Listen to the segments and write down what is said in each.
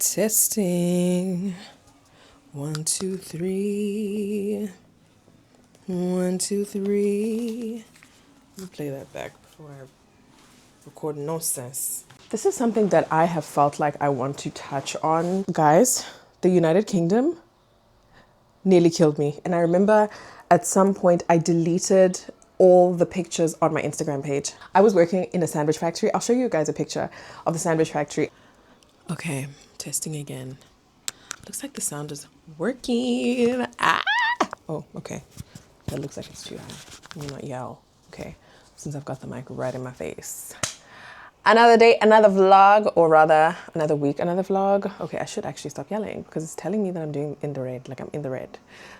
Testing. 1, 2, 3. 1, 2, 3. Let me play that back before I record nonsense. This is something that I have felt like I want to touch on. Guys, the United Kingdom nearly killed me. And I remember at some point I deleted all the pictures on my Instagram page. I was working in a sandwich factory. I'll show you guys a picture of the sandwich factory. Okay, testing again. Looks like the sound is working. Ah! Oh, okay. That looks like it's too high. Let me not yell. Okay, since I've got the mic right in my face. Another day, another vlog, or rather, another week, another vlog. Okay, I should actually stop yelling because it's telling me that I'm doing in the red, like I'm in the red.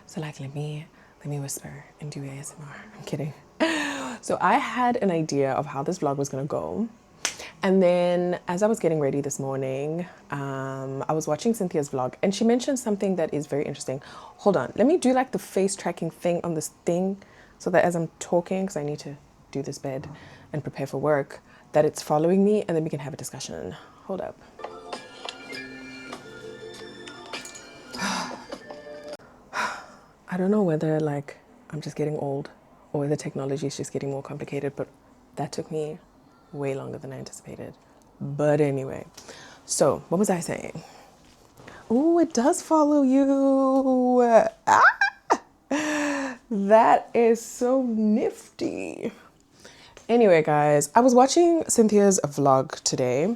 So like, let me whisper and do ASMR. I'm kidding. So I had an idea of how this vlog was gonna go. And then as I was getting ready this morning, I was watching Cynthia's vlog and she mentioned something that is very interesting. Hold on, let me do like the face tracking thing on this thing so that as I'm talking, because I need to do this bed and prepare for work, that it's following me and then we can have a discussion. Hold up. I don't know whether like I'm just getting old or whether technology is just getting more complicated, but that took me way longer than I anticipated. But anyway, so what was I saying? Oh, it does follow you. That is so nifty. Anyway, guys, I was watching Cynthia's vlog today,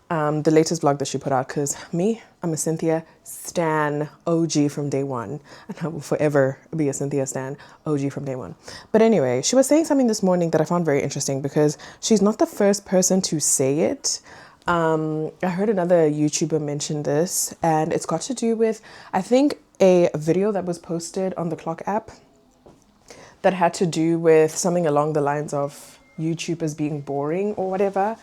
the latest vlog that she put out, because I'm a Cynthia stan OG from day one, and I will forever be a Cynthia stan OG from day one. But anyway, she was saying something this morning that I found very interesting because she's not the first person to say it. I heard another YouTuber mention this, and it's got to do with, I think, a video that was posted on the Clock app that had to do with something along the lines of YouTubers being boring or whatever.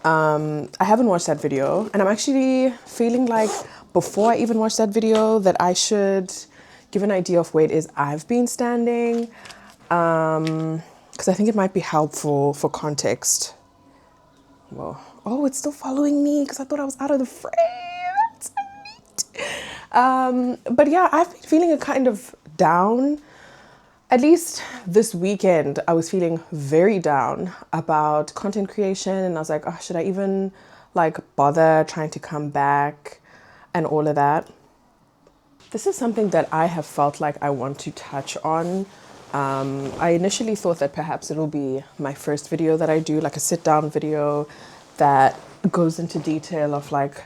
I haven't watched that video, and I'm actually feeling like before I even watch that video that I should give an idea of where it is I've been standing, because I think it might be helpful for context. Well, oh, it's still following me because I thought I was out of the frame. That's so neat. But yeah, I've been feeling a kind of down. At least this weekend, I was feeling very down about content creation, and I was like, oh, should I even like bother trying to come back and all of that? This is something that I have felt like I want to touch on. I initially thought that perhaps it'll be my first video that I do, like a sit down video that goes into detail of like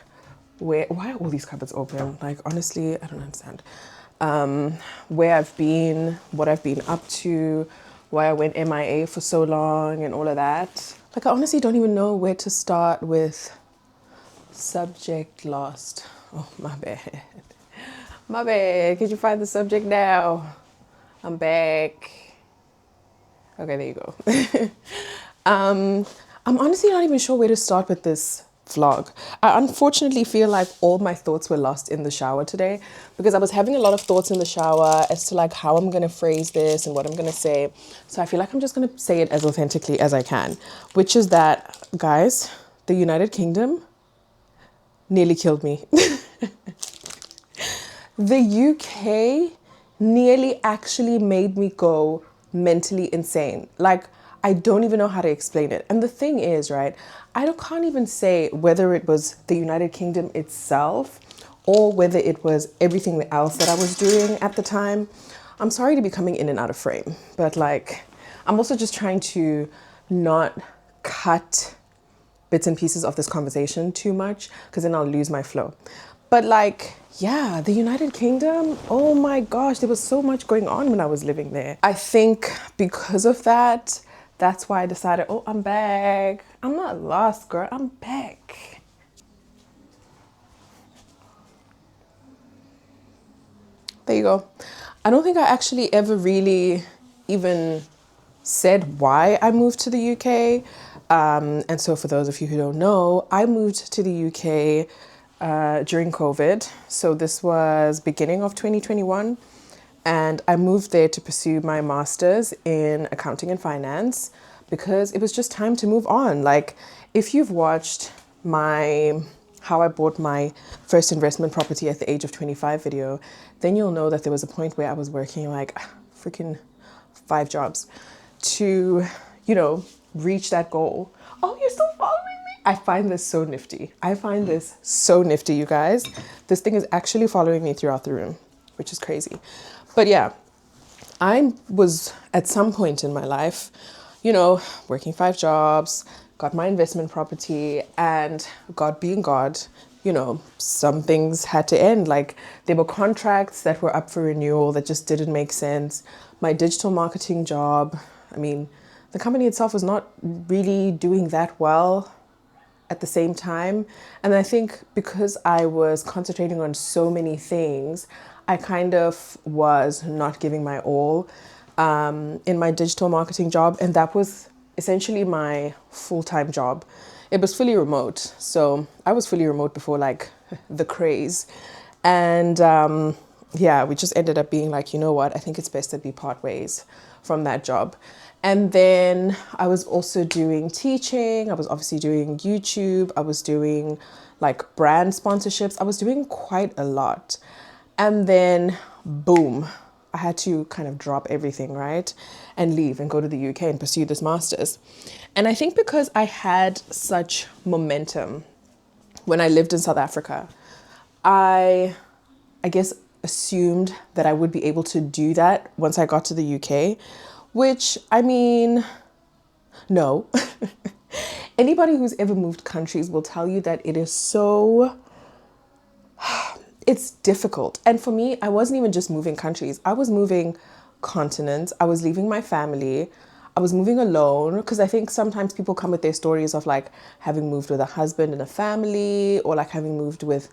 why are all these cupboards open? Like, honestly, I don't understand. Where I've been, what I've been up to, why I went MIA for so long and all of that. Like, I honestly don't even know where to start with subject lost. Oh, my bad. My bad. Could you find the subject now? I'm back. Okay, there you go. I'm honestly not even sure where to start with this vlog. I unfortunately feel like all my thoughts were lost in the shower today because I was having a lot of thoughts in the shower as to like how I'm going to phrase this and what I'm going to say. So I feel like I'm just going to say it as authentically as I can, which is that, guys, the United Kingdom nearly killed me. The UK nearly actually made me go mentally insane. Like, I don't even know how to explain it. And the thing is, right, can't even say whether it was the United Kingdom itself or whether it was everything else that I was doing at the time. I'm sorry to be coming in and out of frame, but like, I'm also just trying to not cut bits and pieces of this conversation too much because then I'll lose my flow. But like, yeah, the United Kingdom, oh my gosh, there was so much going on when I was living there. I think because of that, that's why I decided, oh, I'm back. I'm not lost, girl, I'm back. There you go. I don't think I actually ever really even said why I moved to the UK. And so for those of you who don't know, I moved to the UK during COVID. So this was beginning of 2021. And I moved there to pursue my master's in accounting and finance because it was just time to move on. Like, if you've watched my how I bought my first investment property at the age of 25 video, then you'll know that there was a point where I was working like freaking 5 jobs to, you know, reach that goal. Oh, you're still following me? I find this so nifty. I find this so nifty, you guys. This thing is actually following me throughout the room, which is crazy. But yeah, I was at some point in my life, you know, working 5 jobs, got my investment property, and God being God, you know, some things had to end. Like there were contracts that were up for renewal that just didn't make sense. My digital marketing job, I mean, the company itself was not really doing that well at the same time. And I think because I was concentrating on so many things, I kind of was not giving my all in my digital marketing job. And that was essentially my full-time job. It was fully remote. So I was fully remote before like the craze. And yeah, we just ended up being like, you know what, I think it's best that we part ways from that job. And then I was also doing teaching. I was obviously doing YouTube. I was doing like brand sponsorships. I was doing quite a lot. And then boom, I had to kind of drop everything, right? And leave and go to the UK and pursue this master's. And I think because I had such momentum when I lived in South Africa, I guess assumed that I would be able to do that once I got to the UK, which I mean, no. Anybody who's ever moved countries will tell you that it is so, it's difficult. And for me, I wasn't even just moving countries. I was moving continents. I was leaving my family. I was moving alone, because I think sometimes people come with their stories of like having moved with a husband and a family, or like having moved with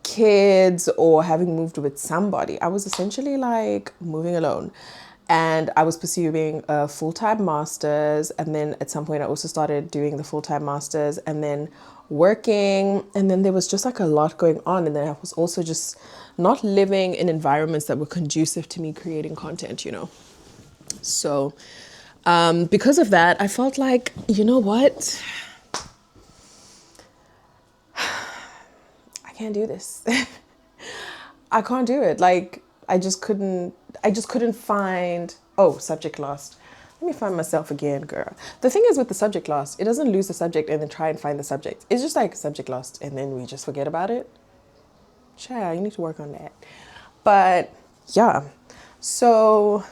kids, or having moved with somebody. I was essentially like moving alone. And I was pursuing a full-time master's. And then at some point I also started doing the full-time master's and then working. And then there was just like a lot going on. And then I was also just not living in environments that were conducive to me creating content, you know. So because of that, I felt like, you know what? I can't do this. I can't do it. Like, I just couldn't find, oh, subject lost. Let me find myself again, girl. The thing is with the subject lost, it doesn't lose the subject and then try and find the subject. It's just like subject lost and then we just forget about it. Child, you need to work on that. But yeah, so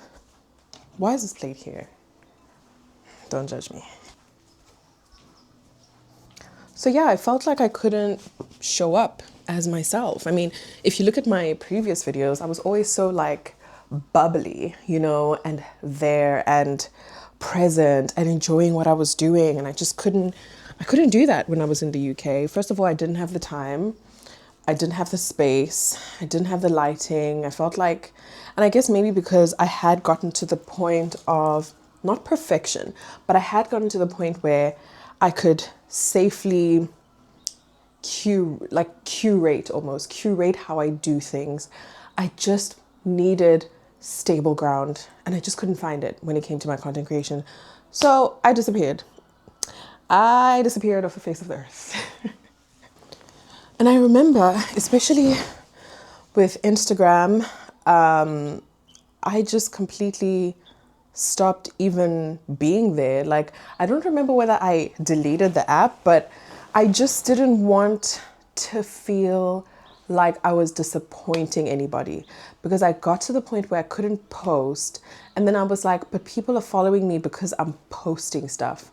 why is this plate here? Don't judge me. So yeah, I felt like I couldn't show up as myself. I mean, if you look at my previous videos, I was always so like bubbly, you know, and there and present and enjoying what I was doing. And I couldn't do that when I was in the UK. First of all, I didn't have the time. I didn't have the space. I didn't have the lighting. I felt like, and I guess maybe because I had gotten to the point of not perfection, but I had gotten to the point where I could safely curate how I do things. I just needed stable ground and I just couldn't find it when it came to my content creation. So I disappeared. I disappeared off the face of the earth. And I remember, especially with Instagram, I just completely stopped even being there. Like, I don't remember whether I deleted the app, but I just didn't want to feel like I was disappointing anybody, because I got to the point where I couldn't post. And then I was like, but people are following me because I'm posting stuff.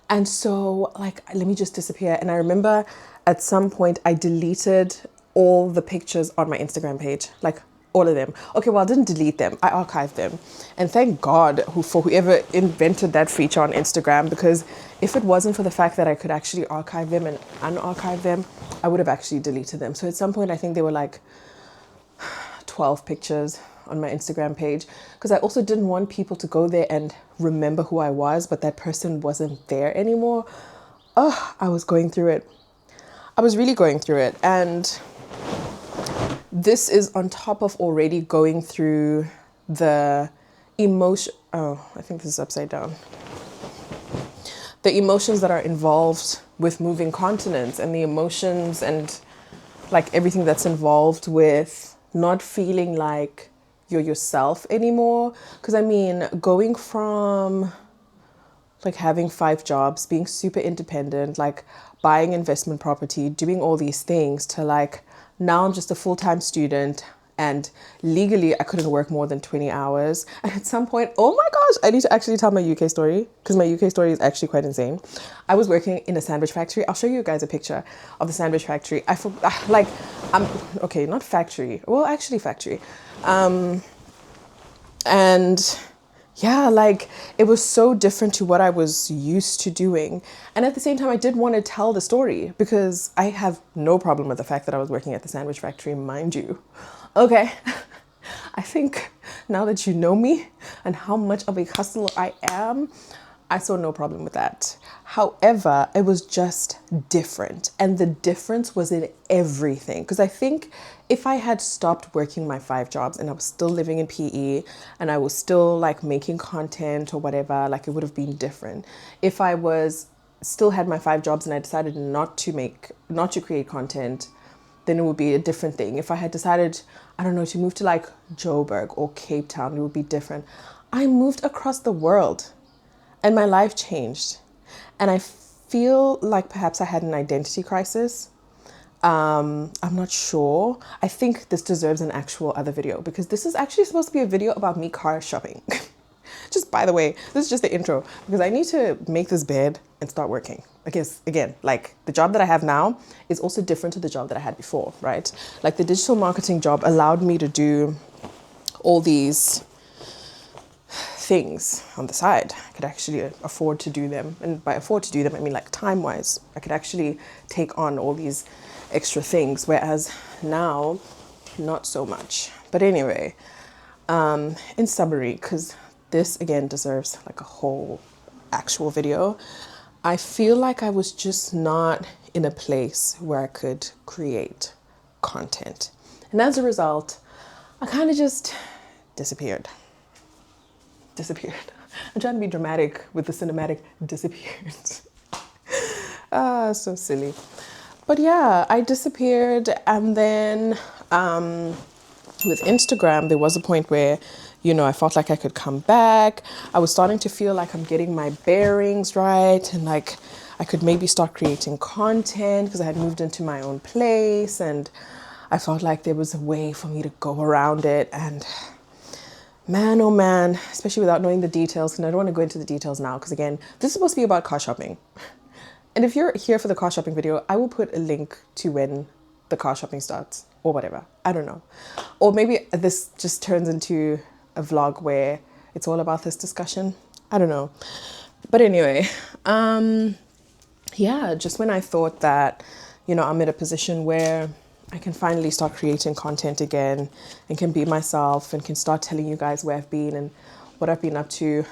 And so like, let me just disappear. And I remember at some point I deleted all the pictures on my Instagram page, like all of them. Okay, well, I didn't delete them. I archived them. And thank God for whoever invented that feature on Instagram, because if it wasn't for the fact that I could actually archive them and unarchive them, I would have actually deleted them. So at some point, I think there were like 12 pictures on my Instagram page, because I also didn't want people to go there and remember who I was, but that person wasn't there anymore. Oh, I was going through it. I was really going through it. And this is on top of already going through the emotion. Oh, I think this is upside down. the emotions that are involved with moving continents, and the emotions and like everything that's involved with not feeling like you're yourself anymore. Because I mean, going from like having 5 jobs, being super independent, like buying investment property, doing all these things, to like now I'm just a full-time student, and legally I couldn't work more than 20 hours. And at some point, oh my gosh, I need to actually tell my UK story, because my UK story is actually quite insane. I was working in a sandwich factory. I'll show you guys a picture of the sandwich factory. Okay, not factory. Well, actually factory. And yeah, like it was so different to what I was used to doing. And at the same time, I did want to tell the story, because I have no problem with the fact that I was working at the sandwich factory, mind you. Okay. I think now that you know me and how much of a hustler I am, I saw no problem with that. However, it was just different. And the difference was in everything. Because I think if I had stopped working my 5 jobs and I was still living in PE and I was still like making content or whatever, like it would have been different. If I was still had my 5 jobs and I decided not to create content, then it would be a different thing. If I had decided, I don't know, to move to like Joburg or Cape Town, it would be different. I moved across the world and my life changed. And I feel like perhaps I had an identity crisis. I'm not sure. I think this deserves an actual other video, because this is actually supposed to be a video about me car shopping. Just by the way, this is just the intro, because I need to make this bed and start working. I guess, again, like the job that I have now is also different to the job that I had before, right? Like the digital marketing job allowed me to do all these things on the side. I could actually afford to do them. And by afford to do them, I mean like time-wise. I could actually take on all these extra things, whereas now, not so much. But anyway, in summary, because this again deserves like a whole actual video, I feel like I was just not in a place where I could create content. And as a result, I kind of just disappeared. I'm trying to be dramatic with the cinematic disappeared. So silly. But yeah, I disappeared. And then with Instagram, there was a point where, you know, I felt like I could come back. I was starting to feel like I'm getting my bearings right, and like I could maybe start creating content because I had moved into my own place, and I felt like there was a way for me to go around it. And man, oh man, especially without knowing the details, and I don't want to go into the details now because again, this is supposed to be about car shopping. And if you're here for the car shopping video, I will put a link to when the car shopping starts or whatever. I don't know. Or maybe this just turns into a vlog where it's all about this discussion. I don't know. But anyway, yeah, just when I thought that, you know, I'm in a position where I can finally start creating content again and can be myself and can start telling you guys where I've been and what I've been up to.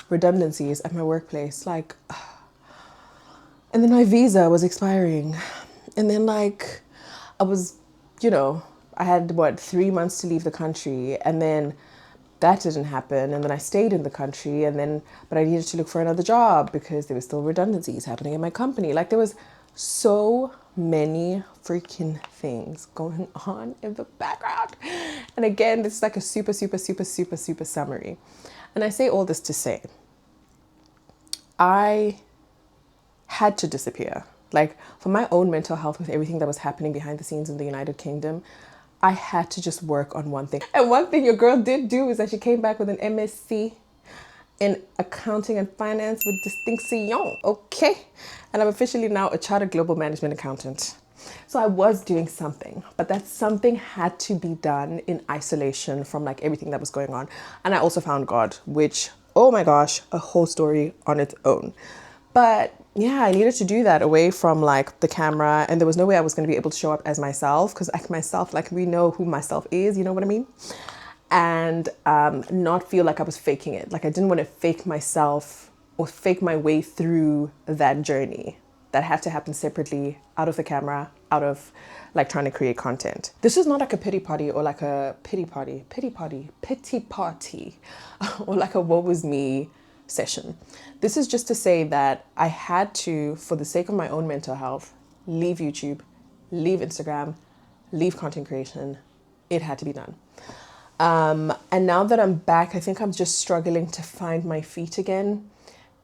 Redundancies at my workplace, like, and then my visa was expiring. And then like, I was, you know, I had what, 3 months to leave the country, and then that didn't happen. And then I stayed in the country, and then, but I needed to look for another job because there were still redundancies happening in my company. Like there was so many freaking things going on in the background. And again, this is like a super summary. And I say all this to say, I had to disappear. Like for my own mental health with everything that was happening behind the scenes in the United Kingdom, I had to just work on one thing. And one thing your girl did do is that she came back with an MSc in accounting and finance with distinction, okay? And I'm officially now a chartered global management accountant. So I was doing something, but that something had to be done in isolation from like everything that was going on. And I also found God, which, oh my gosh, a whole story on its own. But yeah, I needed to do that away from like the camera, and there was no way I was going to be able to show up as myself, because like myself, like we know who myself is, you know what I mean? And not feel like I was faking it. Like I didn't want to fake myself or fake my way through that journey. That had to happen separately, out of the camera, out of like trying to create content. This is not like a pity party or like a pity party, or like a woe was me session. This is just to say that I had to, for the sake of my own mental health, leave YouTube, leave Instagram, leave content creation. It had to be done. And now that I'm back, I think I'm just struggling to find my feet again.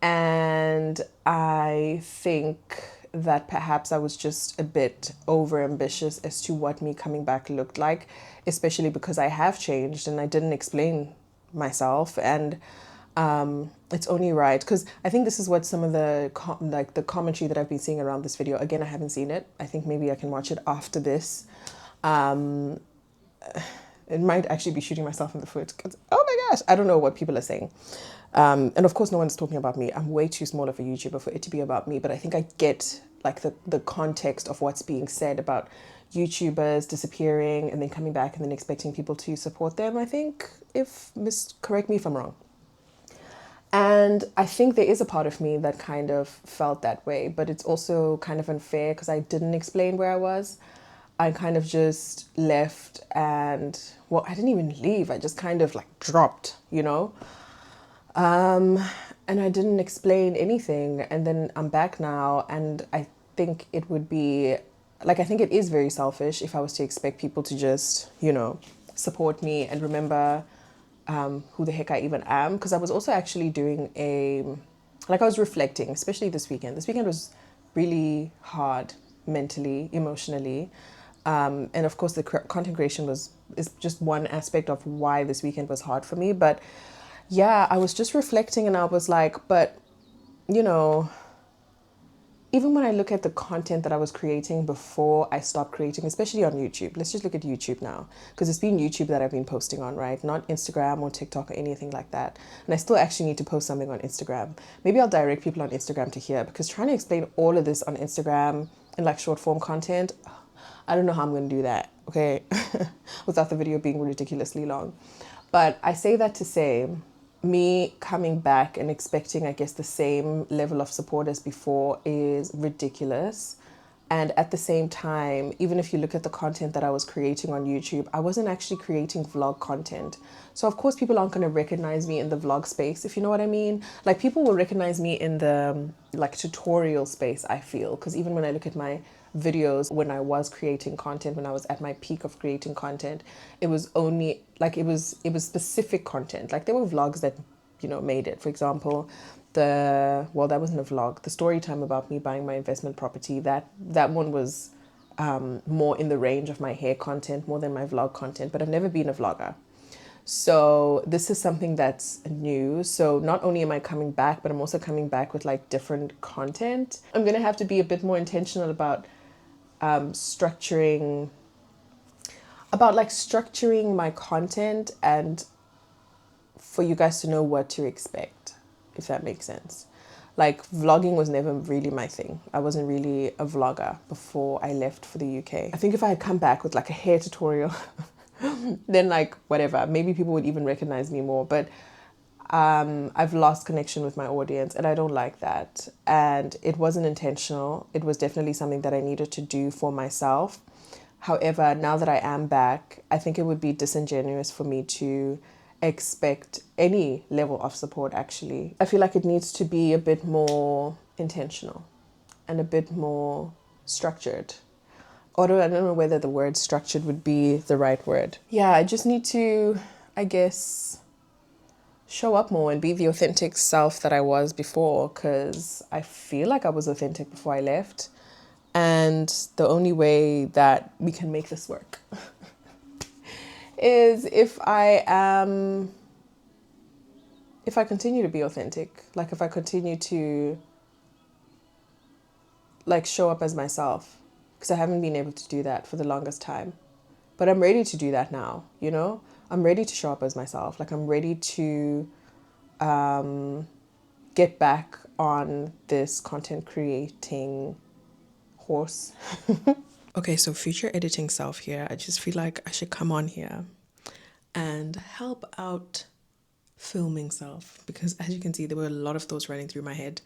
And I think that perhaps I was just a bit over ambitious as to what me coming back looked like, especially because I have changed and I didn't explain myself. And it's only right, because I think this is what some of the the commentary that I've been seeing around this video. Again, I haven't seen it. I think maybe I can watch it after this. It might actually be shooting myself in the foot because, oh my gosh, I don't know what people are saying. And of course, no one's talking about me. I'm way too small of a YouTuber for it to be about me, but I think I get like the context of what's being said about YouTubers disappearing and then coming back and then expecting people to support them. I think, correct me if I'm wrong. And I think there is a part of me that kind of felt that way, but it's also kind of unfair because I didn't explain where I was. I kind of just left and, well, I didn't even leave. I just kind of like dropped, you know? And I didn't explain anything. And then I'm back now. And I think it would be, like, I think it is very selfish if I was to expect people to just, you know, support me and remember who the heck I even am. Because I was also actually doing I was reflecting, especially this weekend. This weekend was really hard mentally, emotionally. And of course, the content creation is just one aspect of why this weekend was hard for me. But yeah, I was just reflecting and I was like, but, you know, even when I look at the content that I was creating before I stopped creating, especially on YouTube, let's just look at YouTube now, because it's been YouTube that I've been posting on, right? Not Instagram or TikTok or anything like that. And I still actually need to post something on Instagram. Maybe I'll direct people on Instagram to here, because trying to explain all of this on Instagram in like short form content, I don't know how I'm going to do that, okay? Without the video being ridiculously long. But I say that to say, me coming back and expecting, I guess, the same level of support as before is ridiculous. And at the same time, even if you look at the content that I was creating on YouTube, I wasn't actually creating vlog content. So of course people aren't going to recognize me in the vlog space, if you know what I mean. Like, people will recognize me in the like tutorial space, I feel, because even when I look at my videos when I was creating content, when I was at my peak of creating content, it was only like it was specific content. Like, there were vlogs that, you know, made it. For example, that wasn't a vlog, the story time about me buying my investment property, that one was more in the range of my hair content more than my vlog content, but I've never been a vlogger. So this is something that's new. So not only am I coming back, but I'm also coming back with like different content. I'm gonna have to be a bit more intentional about structuring my content, and for you guys to know what to expect, if that makes sense. Like, vlogging was never really my thing. I wasn't really a vlogger before I left for the UK. I think if I had come back with like a hair tutorial, then like whatever, maybe people would even recognize me more. But I've lost connection with my audience and I don't like that. And it wasn't intentional. It was definitely something that I needed to do for myself. However, now that I am back, I think it would be disingenuous for me to expect any level of support, actually. I feel like it needs to be a bit more intentional and a bit more structured. Although I don't know whether the word structured would be the right word. Yeah, I just need to, I guess, show up more and be the authentic self that I was before, because I feel like I was authentic before I left. And the only way that we can make this work is if I continue to be authentic, like if I continue to like show up as myself, because I haven't been able to do that for the longest time. But I'm ready to do that now, you know? I'm ready to show up as myself. Like, I'm ready to get back on this content creating horse. Okay, so future editing self here. I just feel like I should come on here and help out filming self, because as you can see, there were a lot of thoughts running through my head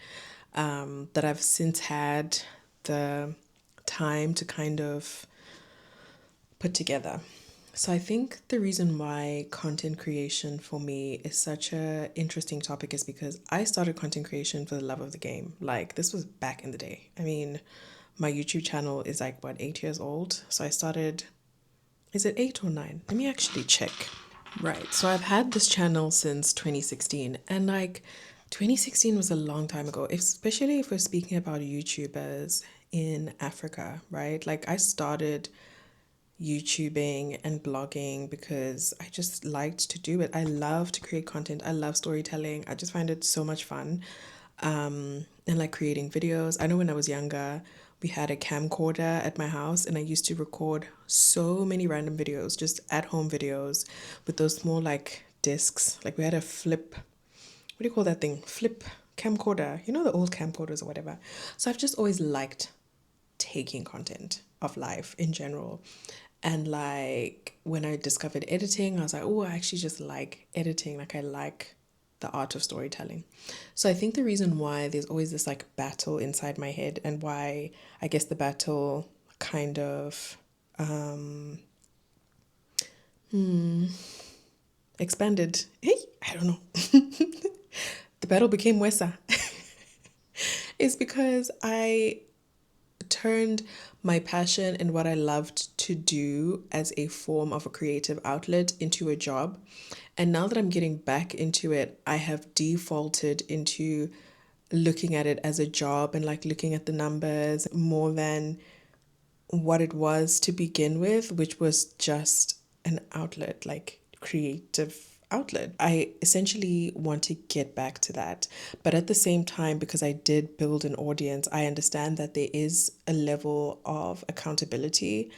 that I've since had the time to kind of put together. So I think the reason why content creation for me is such a interesting topic is because I started content creation for the love of the game. Like this was back in the day. I mean, my YouTube channel is like what, 8 years old. So I started, is it 8 or 9? Let me actually check. Right. So I've had this channel since 2016, and like 2016 was a long time ago, especially if we're speaking about YouTubers in Africa, right? Like I started YouTubing and blogging because I just liked to do it. I love to create content. I love storytelling. I just find it so much fun. And like creating videos. I know when I was younger, we had a camcorder at my house and I used to record so many random videos, just at home videos with those small like discs. Like we had a flip, what do you call that thing? Flip camcorder. You know, the old camcorders or whatever. So I've just always liked taking content of life in general. And like when I discovered editing, I was like, oh, I actually just like editing. Like I like the art of storytelling. So I think the reason why there's always this like battle inside my head and why I guess the battle kind of expanded. Hey, I don't know. The battle became Wesa. Is because I turned my passion and what I loved to do as a form of a creative outlet into a job. And now that I'm getting back into it, I have defaulted into looking at it as a job and like looking at the numbers more than what it was to begin with, which was just an outlet, like creative outlet. I essentially want to get back to that. But at the same time, because I did build an audience, I understand that there is a level of accountability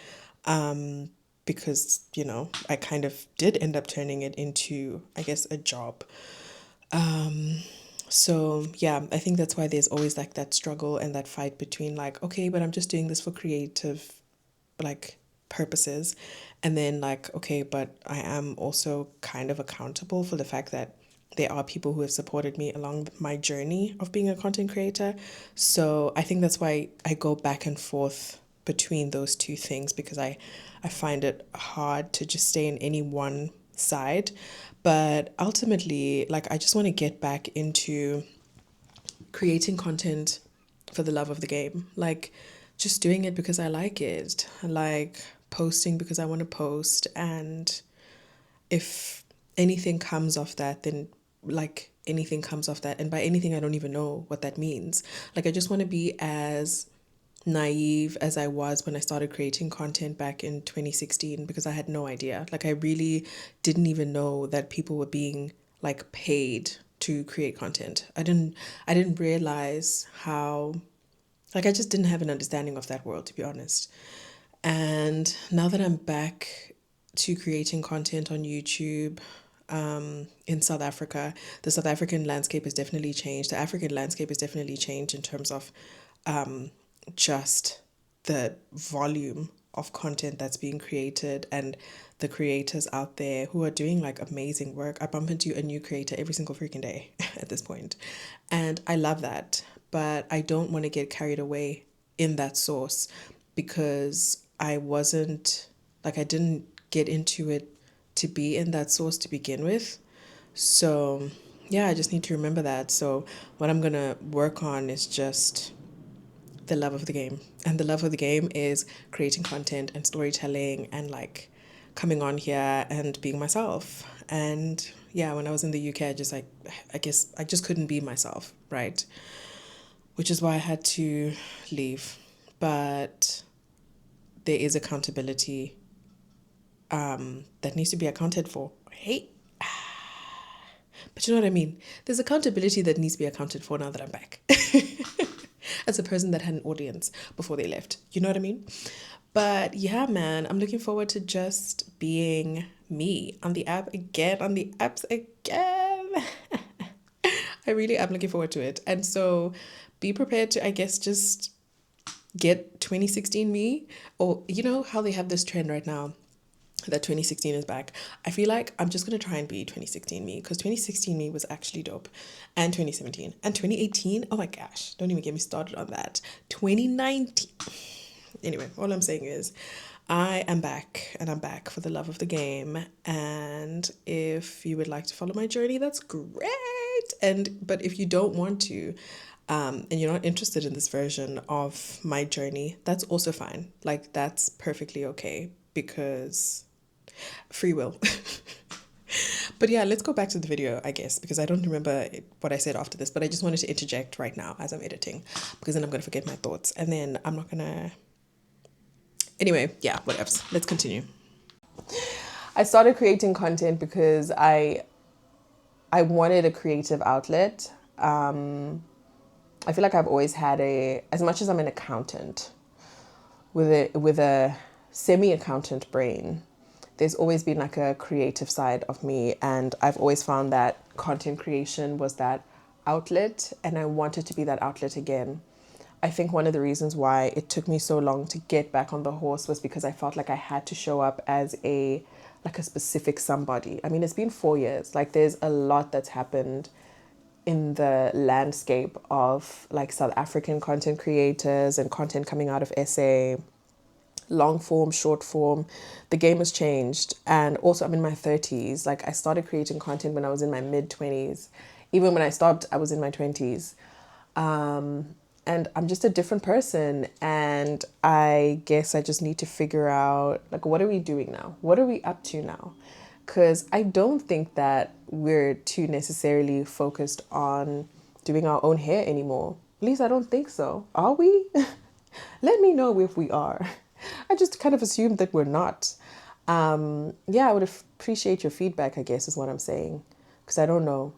because, you know, I kind of did end up turning it into, I guess, a job. So yeah, I think that's why there's always like that struggle and that fight between like, okay, but I'm just doing this for creative like purposes. And then like, okay, but I am also kind of accountable for the fact that there are people who have supported me along my journey of being a content creator. So I think that's why I go back and forth between those two things because I find it hard to just stay in any one side. But ultimately, like I just want to get back into creating content for the love of the game. Like just doing it because I like it. Like posting because I want to post. And if anything comes of that, then like anything comes of that. And by anything, I don't even know what that means. Like I just want to be as naive as I was when I started creating content back in 2016 because I had no idea. Like I really didn't even know that people were being like paid to create content. I didn't realize how like I just didn't have an understanding of that world, to be honest. And now that I'm back to creating content on YouTube, in South Africa, the South African landscape has definitely changed. The African landscape has definitely changed in terms of just the volume of content that's being created and the creators out there who are doing like amazing work. I bump into a new creator every single freaking day at this point. And I love that. But I don't want to get carried away in that source because I didn't get into it to be in that source to begin with. So, yeah, I just need to remember that. So, what I'm going to work on is just the love of the game. And the love of the game is creating content and storytelling and like coming on here and being myself. And yeah, when I was in the UK, I guess I just couldn't be myself, right? Which is why I had to leave. But there is accountability that needs to be accounted for. Hey, but you know what I mean? There's accountability that needs to be accounted for now that I'm back. As a person that had an audience before they left. You know what I mean? But yeah, man, I'm looking forward to just being me on the app again, on the apps again. I really am looking forward to it. And so be prepared to, I guess, just get 2016 me. Or, you know how they have this trend right now that 2016 is back. I feel like I'm just going to try and be 2016 me because 2016 me was actually dope. And 2017 and 2018. Oh my gosh, don't even get me started on that. 2019. Anyway, all I'm saying is I am back, and I'm back for the love of the game. And if you would like to follow my journey, that's great. But if you don't want to, and you're not interested in this version of my journey, that's also fine. Like, that's perfectly okay because free will. But yeah, let's go back to the video, I guess, because I don't remember what I said after this, but I just wanted to interject right now as I'm editing, because then I'm going to forget my thoughts, and then I'm not going to. Anyway, yeah, whatever. Let's continue. I started creating content because I wanted a creative outlet. I feel like I've always had as much as I'm an accountant with a semi-accountant brain, there's always been like a creative side of me, and I've always found that content creation was that outlet, and I wanted to be that outlet again. I think one of the reasons why it took me so long to get back on the horse was because I felt like I had to show up as a specific somebody. I mean, it's been 4 years. Like, there's a lot that's happened in the landscape of like South African content creators and content coming out of SA, long form, short form. The game has changed. And also, I'm in my 30s. Like, I started creating content when I was in my mid 20s. Even when I stopped, I was in my 20s. And I'm just a different person. And I guess I just need to figure out, like, what are we doing now? What are we up to now? Because I don't think that we're too necessarily focused on doing our own hair anymore. At least I don't think so. Are we? Let me know if we are. I just kind of assumed that we're not. Yeah, I would appreciate your feedback, I guess, is what I'm saying. Because I don't know.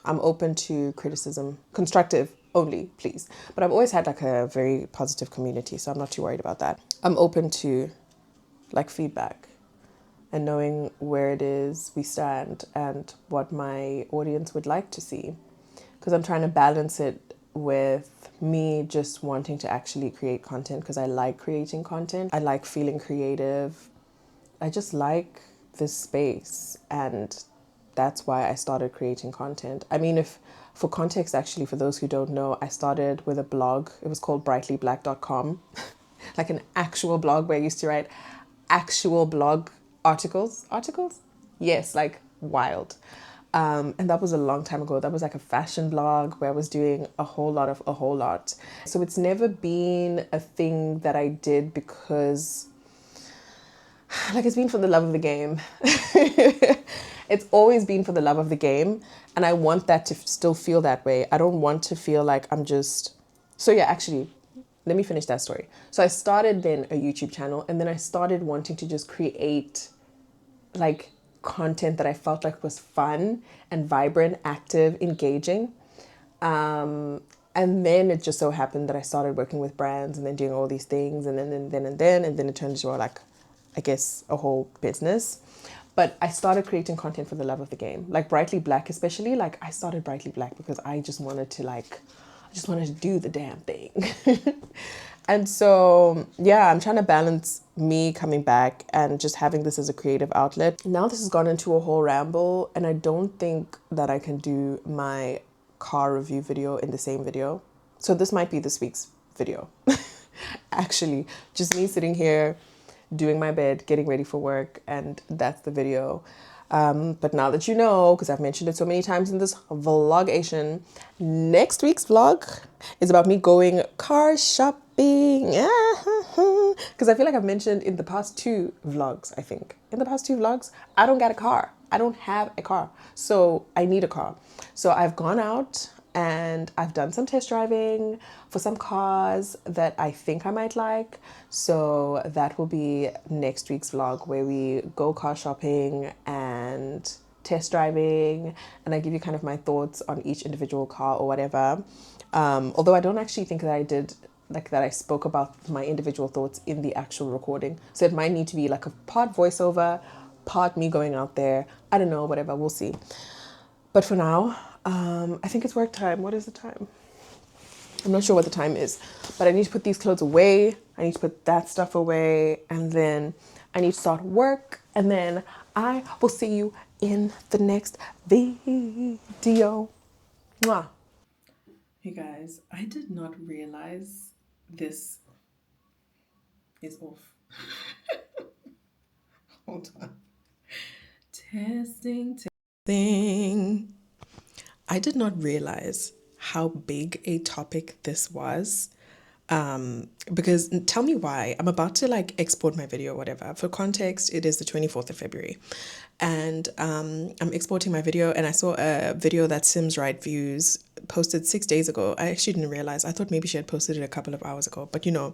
I'm open to criticism, constructive only, please. But I've always had like a very positive community, so I'm not too worried about that. I'm open to like feedback and knowing where it is we stand and what my audience would like to see. Because I'm trying to balance it with me just wanting to actually create content because I like creating content. I like feeling creative. I just like this space, and that's why I started creating content. I mean, if for context, actually, for those who don't know, I started with a blog. It was called brightlyblack.com, like an actual blog where I used to write actual blog articles. Articles? Yes, like wild. And that was a long time ago. That was like a fashion blog where I was doing a whole lot of a whole lot. So it's never been a thing that I did because, like, it's been for the love of the game. It's always been for the love of the game. And I want that to still feel that way. I don't want to feel like I'm just. So, yeah, actually, let me finish that story. So, I started then a YouTube channel, and then I started wanting to just create like content that I felt like was fun and vibrant, active, engaging. And then it just so happened that I started working with brands and then doing all these things, and then it turned into like, I guess, a whole business. But I started creating content for the love of the game, like Brightly Black, especially. Like, I started Brightly Black because I just wanted to do the damn thing. And so, yeah, I'm trying to balance me coming back and just having this as a creative outlet. Now this has gone into a whole ramble, and I don't think that I can do my car review video in the same video. So this might be this week's video. Actually, just me sitting here doing my bed, getting ready for work, and that's the video. But now that you know, because I've mentioned it so many times in this vlogation, next week's vlog is about me going car shopping. Because I feel like I've mentioned in the past two vlogs, I don't get a car. I don't have a car. So I need a car. So I've gone out and I've done some test driving for some cars that I think I might like. So that will be next week's vlog, where we go car shopping and test driving, and I give you kind of my thoughts on each individual car or whatever. Although I don't actually think that I did, like, that I spoke about my individual thoughts in the actual recording. So it might need to be like a part voiceover, part me going out there. I don't know, whatever, we'll see. But for now, I think it's work time. What is the time? I'm not sure what the time is, but I need to put these clothes away. I need to put that stuff away, and then I need to start work, and then I will see you in the next video. Mwah. Hey guys, I did not realize this is off. Hold on. Testing. I did not realize how big a topic this was. Because tell me why. I'm about to like export my video or whatever. For context, it is the 24th of February. And I'm exporting my video, and I saw a video that Sims Right Views posted 6 days ago. I actually didn't realize. I thought maybe she had posted it a couple of hours ago. But you know,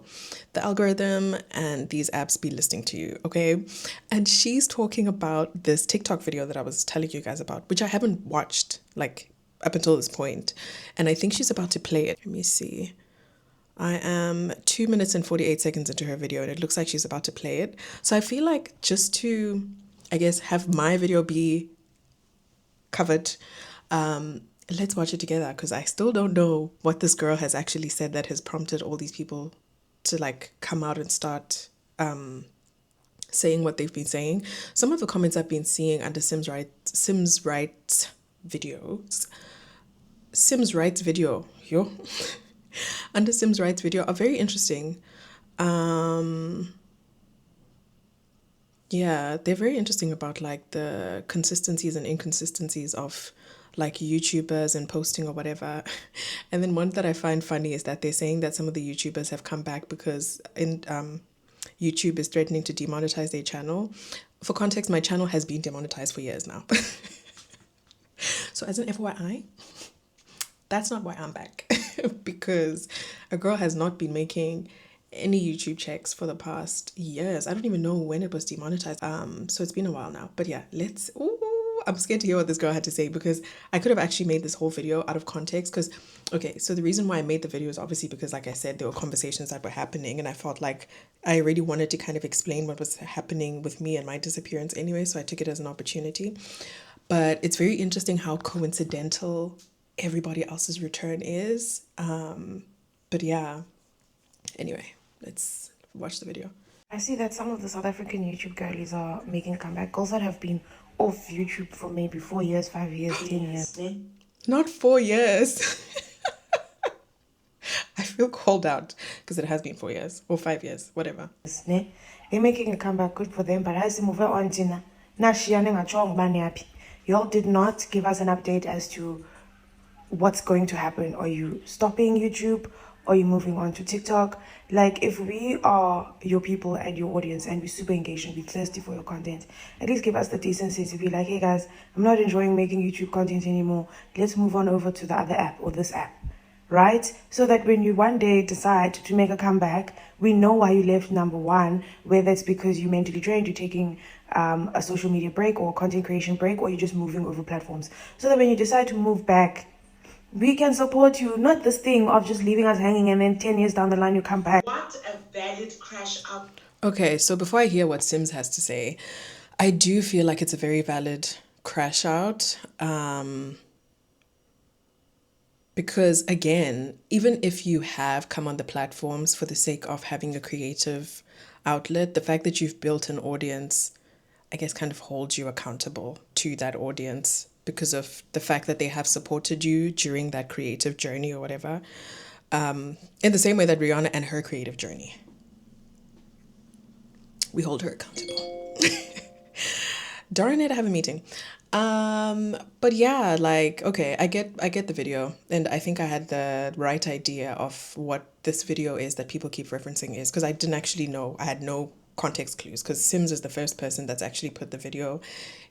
the algorithm and these apps be listening to you, okay? And she's talking about this TikTok video that I was telling you guys about, which I haven't watched like up until this point. And I think she's about to play it. Let me see. I am 2 minutes and 48 seconds into her video, and it looks like she's about to play it. So I feel like just to, I guess, have my video be covered, let's watch it together, because I still don't know what this girl has actually said that has prompted all these people to like come out and start saying what they've been saying. Some of the comments I've been seeing under Sims Rights videos, Sims Rights video, yo. Under Sims Rights video are very interesting. Yeah, they're very interesting about like the consistencies and inconsistencies of like YouTubers and posting or whatever. And then one that I find funny is that they're saying that some of the YouTubers have come back because YouTube is threatening to demonetize their channel. For context, my channel has been demonetized for years now. So as an FYI, that's not why I'm back. Because a girl has not been making any YouTube checks for the past years. I don't even know when it was demonetized. So it's been a while now. But yeah, I'm scared to hear what this girl had to say, because I could have actually made this whole video out of context. Because, okay, so the reason why I made the video is obviously because, like I said, there were conversations that were happening, and I felt like I really wanted to kind of explain what was happening with me and my disappearance anyway. So I took it as an opportunity. But it's very interesting how coincidental everybody else's return is. But yeah, anyway, let's watch the video. I see that some of the South African YouTube girlies are making a comeback. Girls that have been off YouTube for maybe 4 years, 5 years, 10 years. Not 4 years. I feel called out because it has been 4 years or 5 years, whatever. They're making a comeback, good for them. But as we move on, y'all did not give us an update as to what's going to happen. Are you stopping YouTube? Are you moving on to TikTok? Like, if we are your people and your audience and we're super engaged and we're thirsty for your content, at least give us the decency to be like, hey guys, I'm not enjoying making YouTube content anymore. Let's move on over to the other app or this app, right? So that when you one day decide to make a comeback, we know why you left number one, whether it's because you're mentally drained, you're taking a social media break or a content creation break, or you're just moving over platforms. So that when you decide to move back, we can support you, not this thing of just leaving us hanging and then 10 years down the line you come back. What a valid crash out. Okay, so before I hear what Sims has to say, I do feel like it's a very valid crash out. Because again, even if you have come on the platforms for the sake of having a creative outlet, the fact that you've built an audience, I guess, kind of holds you accountable to that audience, because of the fact that they have supported you during that creative journey or whatever, in the same way that Rihanna and her creative journey, we hold her accountable. Darn it, I have a meeting. But yeah, like, okay, I get the video, and I think I had the right idea of what this video is that people keep referencing is, because I didn't actually know. I had no context clues, because Sims is the first person that's actually put the video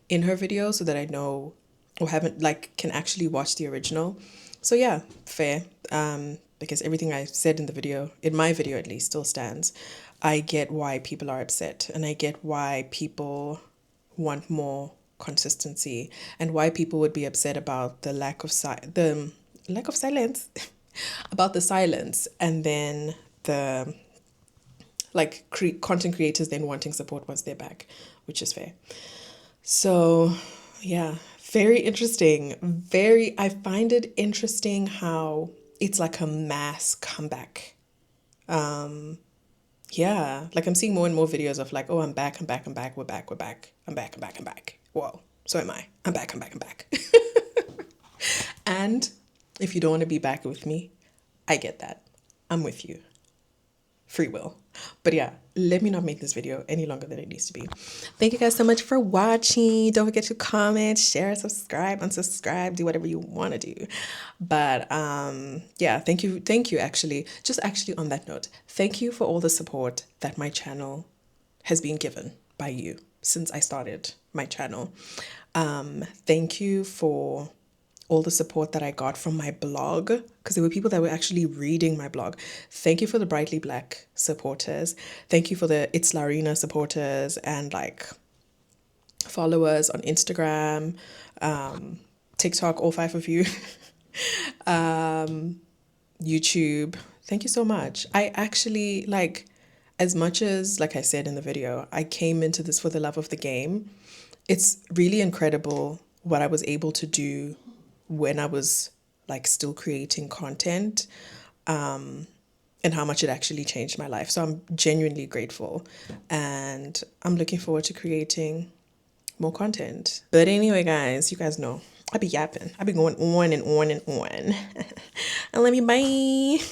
in her video, so that I know, or haven't, like, can actually watch the original. So yeah, fair. Because everything I said in the video, in my video at least, still stands. I get why people are upset, and I get why people want more consistency, and why people would be upset about the lack of silence about the silence, and then the like content creators then wanting support once they're back, which is fair. So yeah, very interesting. I find it interesting how it's like a mass comeback. Yeah, like I'm seeing more and more videos of like, oh, I'm back, we're back, I'm back. Whoa, so am I. I'm back. And if you don't want to be back with me, I get that. I'm with you. Free will. But yeah, let me not make this video any longer than it needs to be. Thank you guys so much for watching. Don't forget to comment, share, subscribe, unsubscribe, do whatever you want to do. But yeah, thank you actually. Just actually on that note, thank you for all the support that my channel has been given by you since I started my channel. Thank you for all the support that I got from my blog, because there were people that were actually reading my blog. Thank you for the Brightly Black supporters. Thank you for the It's Laurina supporters and like followers on Instagram, TikTok, all 5 of you, YouTube. Thank you so much. I actually like, as much as, like I said in the video, I came into this for the love of the game. It's really incredible what I was able to do when I was like still creating content, and how much it actually changed my life. So I'm genuinely grateful and I'm looking forward to creating more content. But anyway, guys, you guys know I be yapping. I be going on and on and on. And let me bye.